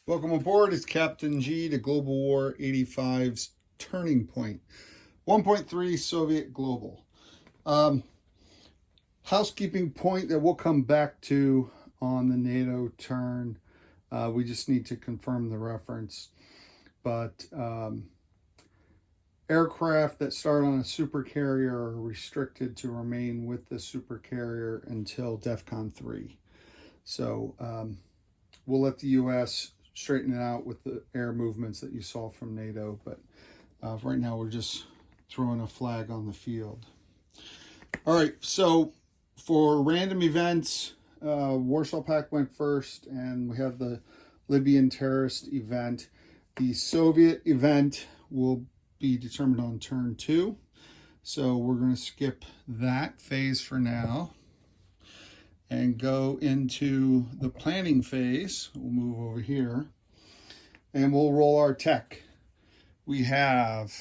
Welcome aboard. It's Captain G to Global War 85's Turning Point. 1.3 Soviet Global. Housekeeping point that we'll come back to on the NATO turn. We just need to confirm the reference. But aircraft that start on a supercarrier are restricted to remain with the supercarrier until DEFCON 3. So we'll let the U.S. straighten it out with the air movements that you saw from NATO, but right now we're just throwing a flag on the field. All right, so for random events, Warsaw Pact went first, and we have the Libyan terrorist event. The Soviet event will be determined on turn 2, so we're going to skip that phase for now and go into the planning phase. We'll move over here and we'll roll our tech. We have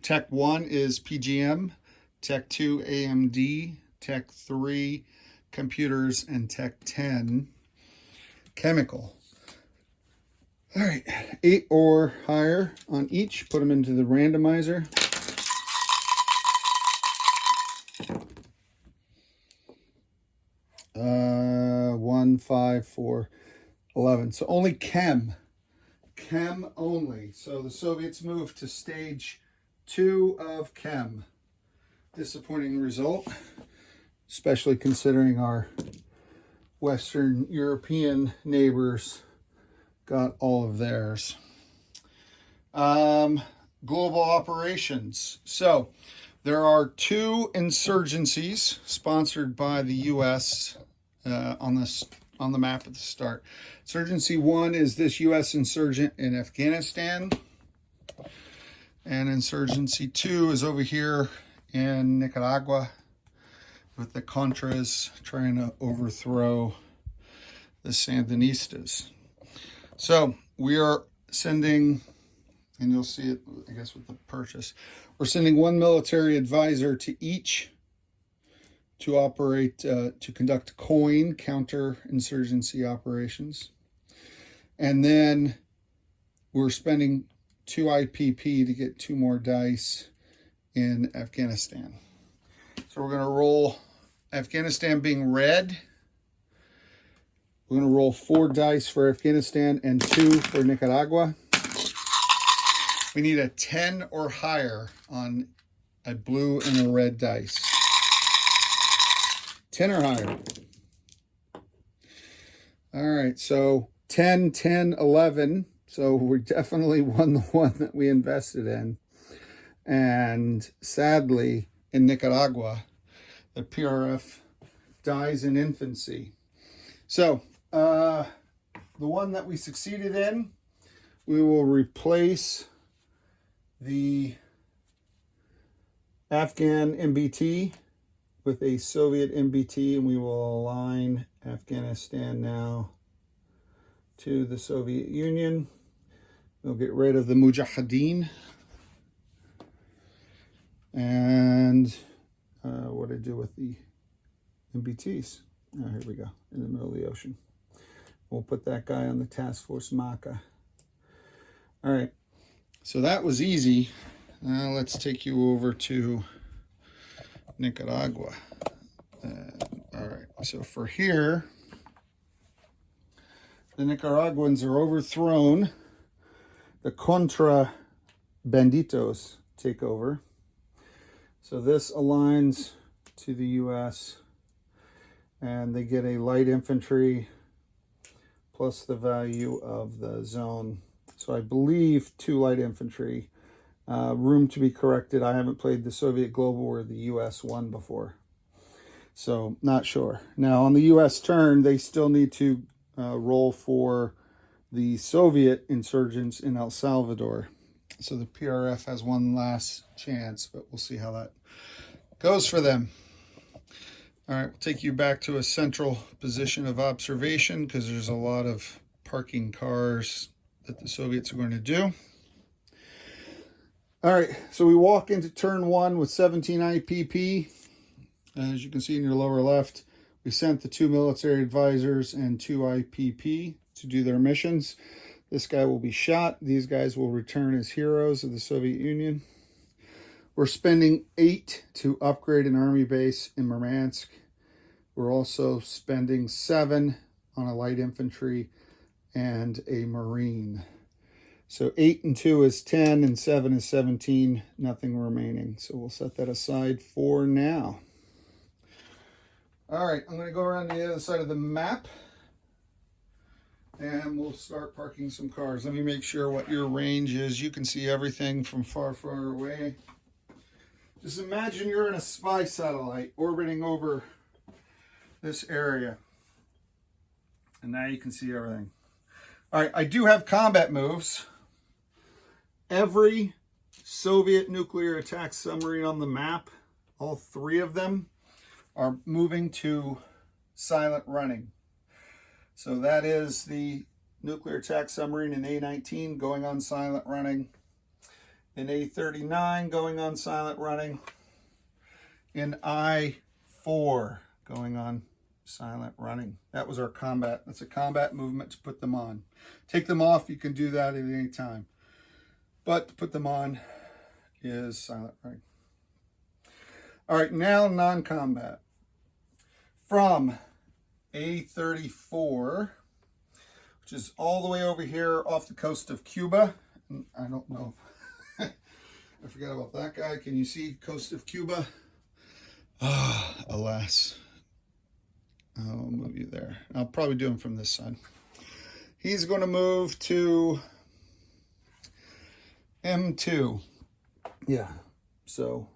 tech 1 is PGM, tech 2 AMD, tech 3 computers, and tech 10 chemical. All right, 8 or higher on each. Put them into the randomizer. One, 5, 4, 11. So only chem only. So the Soviets moved to stage 2 of chem. Disappointing result, especially considering our Western European neighbors got all of theirs. Global operations. So there are 2 insurgencies sponsored by the U.S. On the map at the start. Insurgency 1 is this U.S. insurgent in Afghanistan, and Insurgency 2 is over here in Nicaragua with the Contras trying to overthrow the Sandinistas. So we are sending, and you'll see it, I guess, with the purchase, we're sending 1 military advisor to each to operate, to conduct COIN, counter-insurgency operations. And then we're spending 2 IPP to get 2 more dice in Afghanistan. So we're going to roll, Afghanistan being red, we're going to roll 4 dice for Afghanistan and 2 for Nicaragua. We need a 10 or higher on a blue and a red dice. 10 or higher. All right, so 10, 10, 11. So we definitely won the one that we invested in. And sadly, in Nicaragua, the PRF dies in infancy. So the one that we succeeded in, we will replace the Afghan MBT with a Soviet MBT, and we will align Afghanistan now to the Soviet Union. We'll get rid of the Mujahideen. And what do I do with the MBTs? Oh, here we go, in the middle of the ocean. We'll put that guy on the Task Force Maka. All right, so that was easy. Now let's take you over to Nicaragua. All right, so for here, the Nicaraguans are overthrown. The Contra Banditos take over. So this aligns to the U.S. and they get a light infantry plus the value of the zone. So I believe 2 light infantry. Room to be corrected. I haven't played the Soviet Global War the U.S. won before, so not sure. Now on the U.S. turn, they still need to roll for the Soviet insurgents in El Salvador. So the PRF has one last chance, but we'll see how that goes for them. All right, we'll take you back to a central position of observation because there's a lot of parking cars that the Soviets are going to do. All right, so we walk into turn 1 with 17 IPP. As you can see in your lower left, we sent the 2 military advisors and 2 IPP to do their missions. This guy will be shot. These guys will return as heroes of the Soviet Union. We're spending 8 to upgrade an army base in Murmansk. We're also spending 7 on a light infantry and a marine. So 8 and 2 is 10 and 7 is 17, nothing remaining. So we'll set that aside for now. All right, I'm going to go around the other side of the map and we'll start parking some cars. Let me make sure what your range is. You can see everything from far, far away. Just imagine you're in a spy satellite orbiting over this area. And now you can see everything. All right, I do have combat moves. Every Soviet nuclear attack submarine on the map, all 3 of them, are moving to silent running. So that is the nuclear attack submarine in A-19 going on silent running, in A-39 going on silent running, in I-4 going on silent running. That was our combat. That's a combat movement to put them on. Take them off, you can do that at any time. But to put them on is silent running. All right, now non-combat. From A-34, which is all the way over here off the coast of Cuba. I don't know. I forgot about that guy. Can you see coast of Cuba? Ah, alas. I'll move you there. I'll probably do him from this side. He's going to move to M2. Yeah. So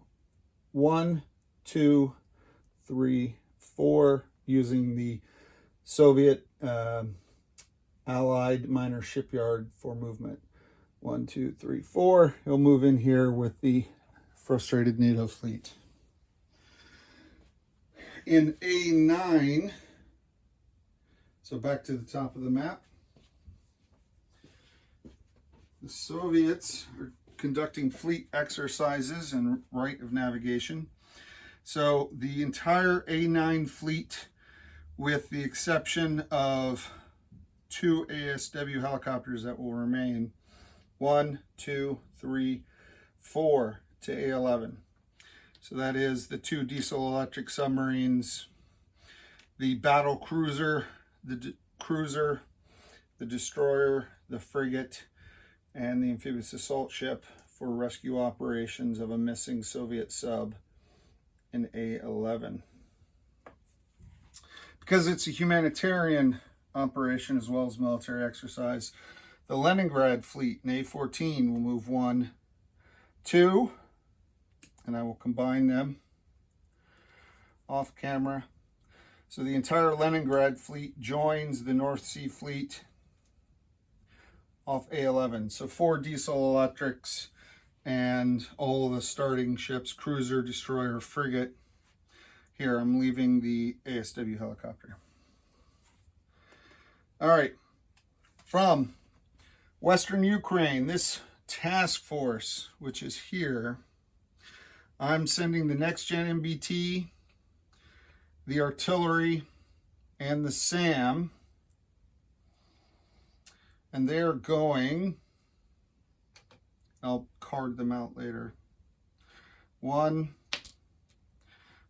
1, 2, 3, 4, using the Soviet Allied minor shipyard for movement. 1, 2, 3, 4. He'll move in here with the frustrated NATO fleet. In A9, so back to the top of the map, the Soviets are conducting fleet exercises and right of navigation. So the entire A9 fleet, with the exception of 2 ASW helicopters that will remain, 1, 2, 3, 4 to A11. So that is the 2 diesel-electric submarines, the battle cruiser, the cruiser, the destroyer, the frigate, and the amphibious assault ship for rescue operations of a missing Soviet sub in A11. Because it's a humanitarian operation as well as military exercise, the Leningrad fleet in A14 will move 1, 2, and I will combine them off camera. So the entire Leningrad fleet joins the North Sea fleet off A11. So 4 diesel electrics and all of the starting ships, cruiser, destroyer, frigate. Here, I'm leaving the ASW helicopter. All right, from Western Ukraine, this task force, which is here, I'm sending the next-gen MBT, the artillery, and the SAM, and they're going, I'll card them out later, 1,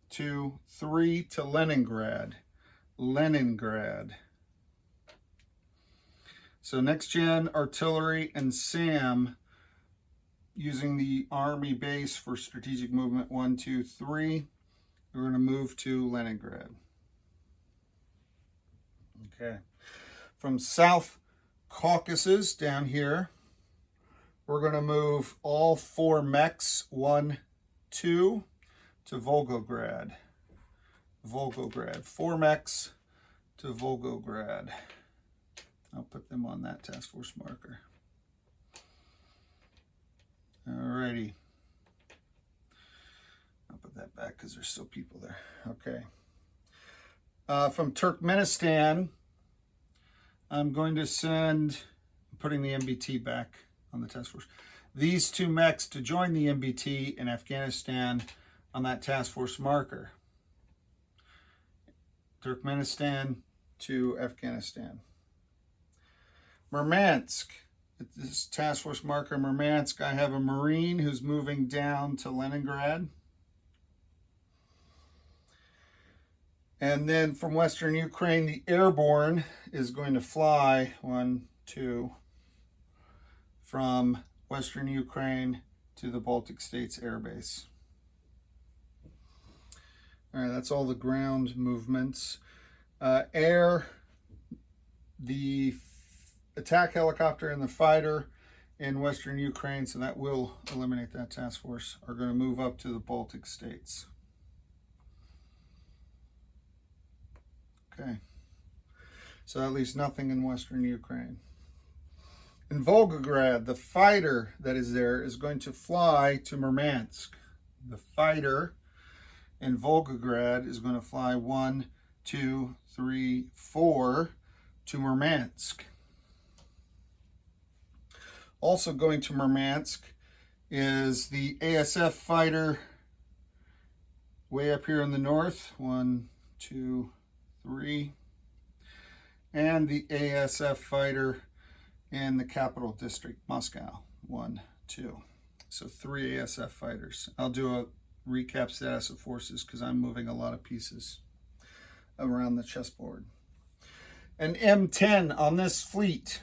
2, 3 to Leningrad. So next-gen artillery and SAM, using the Army base for strategic movement 1, 2, 3. We're going to move to Leningrad. Okay. From South Caucasus down here, we're going to move all 4 mechs, 1, 2, to Volgograd. 4 mechs to Volgograd. I'll put them on that task force marker. Alrighty. I'll put that back because there's still people there. Okay. From Turkmenistan, I'm going to send, putting the MBT back on the task force, these 2 mechs to join the MBT in Afghanistan on that task force marker. Turkmenistan to Afghanistan. Murmansk. This task force marker Murmansk. I have a Marine who's moving down to Leningrad. And then from Western Ukraine, the airborne is going to fly, 1, 2, from Western Ukraine to the Baltic States Air Base. All right, that's all the ground movements. Air, the attack helicopter and the fighter in Western Ukraine, so that will eliminate that task force, are going to move up to the Baltic states. Okay, so that leaves nothing in Western Ukraine. In Volgograd, the fighter that is there is going to fly to Murmansk. The fighter in Volgograd is going to fly 1, 2, 3, 4 to Murmansk. Also going to Murmansk is the ASF fighter way up here in the north, 1, 2, 3, and the ASF fighter in the capital district, Moscow, 1, 2. So 3 ASF fighters. I'll do a recap status of forces because I'm moving a lot of pieces around the chessboard. An M10 on this fleet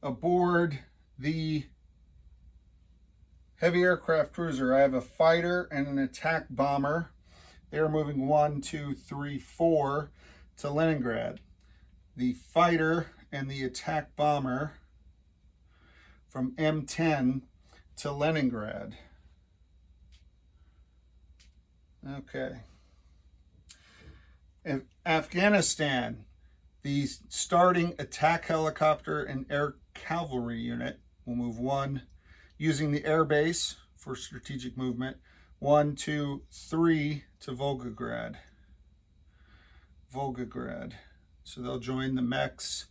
aboard the heavy aircraft cruiser. I have a fighter and an attack bomber. They are moving 1, 2, 3, 4 to Leningrad. The fighter and the attack bomber from M10 to Leningrad. Okay. In Afghanistan, the starting attack helicopter and air cavalry unit will move 1 using the air base for strategic movement. 1, 2, 3 to Volgograd. Volgograd. So they'll join the mechs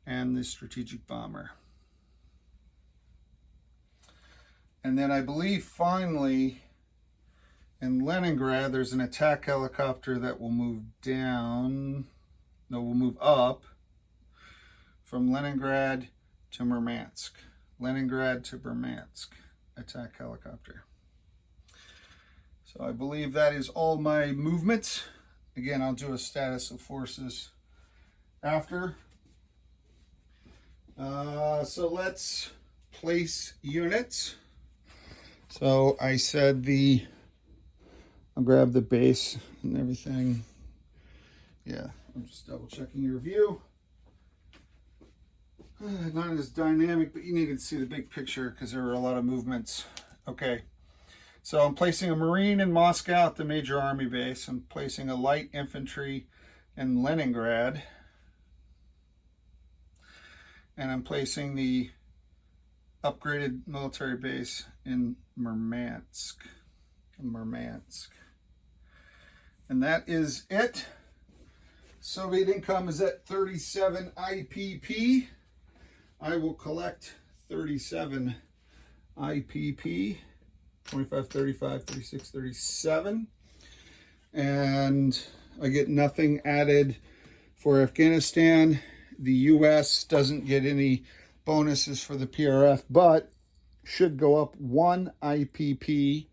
and the strategic bomber. And then I believe finally in Leningrad there's an attack helicopter that will move down, no, will move up from Leningrad to Murmansk. Leningrad to Murmansk, attack helicopter. So I believe that is all my movements. Again, I'll do a status of forces after. So let's place units. So I said I'll grab the base and everything. Yeah, I'm just double checking your view. Not as dynamic, but you needed to see the big picture because there were a lot of movements. Okay, so I'm placing a Marine in Moscow at the major army base. I'm placing a light infantry in Leningrad. And I'm placing the upgraded military base in Murmansk. And that is it. Soviet income is at 37 IPP. I will collect 37 IPP, 25, 35, 36, 37. And I get nothing added for Afghanistan. The U.S. doesn't get any bonuses for the PRF, but should go up 1 IPP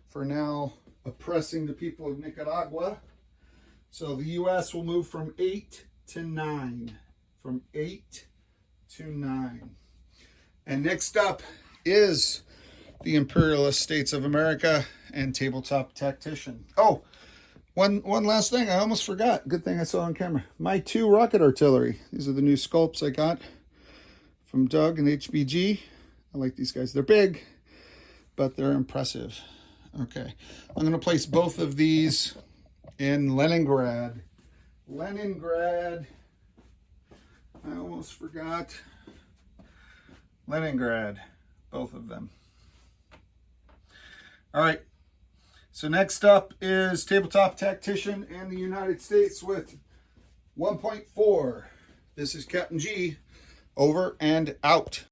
for now oppressing the people of Nicaragua. So the U.S. will move from 8 to 9. From 8 to 9. And next up is the Imperialist States of America and Tabletop Tactician. Oh, one last thing. I almost forgot. Good thing I saw on camera. My 2 rocket artillery. These are the new sculpts I got from Doug and HBG. I like these guys. They're big, but they're impressive. Okay. I'm going to place both of these in Leningrad. Leningrad. I almost forgot. Leningrad. Both of them. All right. So next up is Tabletop Tactician and the United States with 1.4. This is Captain G. Over and out.